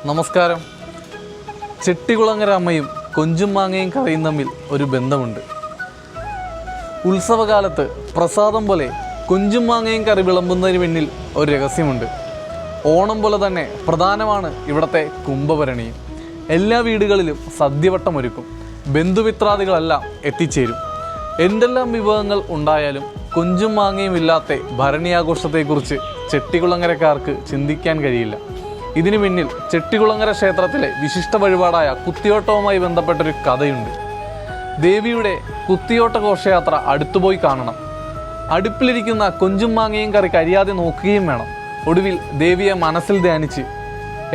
നമസ്കാരം. ചെട്ടികുളങ്ങര അമ്മയും കൊഞ്ചും മാങ്ങയും കറിയും തമ്മിൽ ഒരു ബന്ധമുണ്ട്. ഉത്സവകാലത്ത് പ്രസാദം പോലെ കൊഞ്ചും മാങ്ങയും കറി വിളമ്പുന്നതിന് പിന്നിൽ ഒരു രഹസ്യമുണ്ട്. ഓണം പോലെ തന്നെ പ്രധാനമാണ് ഇവിടുത്തെ കുംഭഭരണിയും. എല്ലാ വീടുകളിലും സദ്യവട്ടമൊരുക്കും. ബന്ധുമിത്രാദികളെല്ലാം എത്തിച്ചേരും. എന്തെല്ലാം വിഭവങ്ങൾ ഉണ്ടായാലും കൊഞ്ചും മാങ്ങയും ഇല്ലാത്ത ഭരണിയാഘോഷത്തെക്കുറിച്ച് ചെട്ടികുളങ്ങരക്കാർക്ക് ചിന്തിക്കാൻ കഴിയില്ല. ഇതിനു പിന്നിൽ ചെട്ടികുളങ്ങര ക്ഷേത്രത്തിലെ വിശിഷ്ട വഴിപാടായ കുത്തിയോട്ടവുമായി ബന്ധപ്പെട്ടൊരു കഥയുണ്ട്. ദേവിയുടെ കുത്തിയോട്ട ഘോഷയാത്ര അടുത്തുപോയി കാണണം. അടുപ്പിലിരിക്കുന്ന കൊഞ്ചും മാങ്ങയും കറി കരിയാതെ നോക്കുകയും വേണം. ഒടുവിൽ ദേവിയെ മനസ്സിൽ ധ്യാനിച്ച്,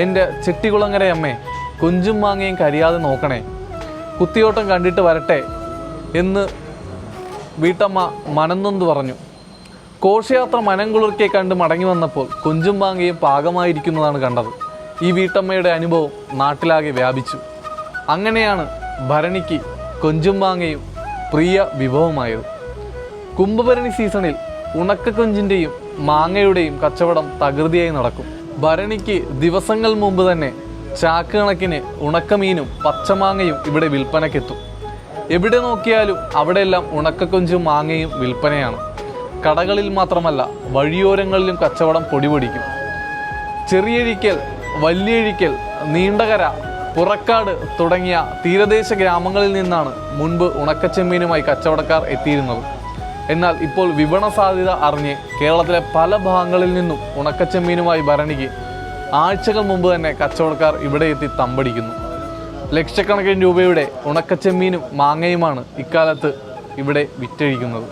എൻ്റെ ചെട്ടികുളങ്ങരയമ്മേ, കൊഞ്ചും മാങ്ങയും കരിയാതെ നോക്കണേ, കുത്തിയോട്ടം കണ്ടിട്ട് വരട്ടെ എന്ന് വീട്ടമ്മ മനംനൊന്ത് പറഞ്ഞു. ഘോഷയാത്ര മനംകുളിർക്കെ കണ്ട് മടങ്ങി വന്നപ്പോൾ കൊഞ്ചും മാങ്ങയും പാകമായിരിക്കുന്നതാണ് കണ്ടത്. ഈ വീട്ടമ്മയുടെ അനുഭവം നാട്ടിലാകെ വ്യാപിച്ചു. അങ്ങനെയാണ് ഭരണിക്ക് കൊഞ്ചും മാങ്ങയും പ്രിയ വിഭവമായത്. കുംഭഭരണി സീസണിൽ ഉണക്കക്കൊഞ്ചിൻ്റെയും മാങ്ങയുടെയും കച്ചവടം തകൃതിയായി നടക്കും. ഭരണിക്ക് ദിവസങ്ങൾ മുമ്പ് തന്നെ ചാക്ക് കണക്കിന് ഉണക്കമീനും പച്ചമാങ്ങയും ഇവിടെ വിൽപ്പനയ്ക്കെത്തും. എവിടെ നോക്കിയാലും അവിടെയെല്ലാം ഉണക്കക്കൊഞ്ചും മാങ്ങയും വിൽപ്പനയാണ്. കടകളിൽ മാത്രമല്ല, വഴിയോരങ്ങളിലും കച്ചവടം പൊടിപൊടിക്കും. ചെറിയഴിക്കൽ, വലിയഴിക്കൽ, നീണ്ടകര, പുറക്കാട് തുടങ്ങിയ തീരദേശ ഗ്രാമങ്ങളിൽ നിന്നാണ് മുൻപ് ഉണക്കച്ചെമ്മീനുമായി കച്ചവടക്കാർ എത്തിയിരുന്നത്. എന്നാൽ ഇപ്പോൾ വിപണ സാധ്യത അറിഞ്ഞ് കേരളത്തിലെ പല ഭാഗങ്ങളിൽ നിന്നും ഉണക്കച്ചെമ്മീനുമായി ഭരണിക്ക് ആഴ്ചകൾ മുമ്പ് തന്നെ കച്ചവടക്കാർ ഇവിടെ എത്തി തമ്പടിക്കുന്നു. ലക്ഷക്കണക്കിന് രൂപയുടെ ഉണക്കച്ചെമ്മീനും മാങ്ങയുമാണ് ഇക്കാലത്ത് ഇവിടെ വിറ്റഴിക്കുന്നത്.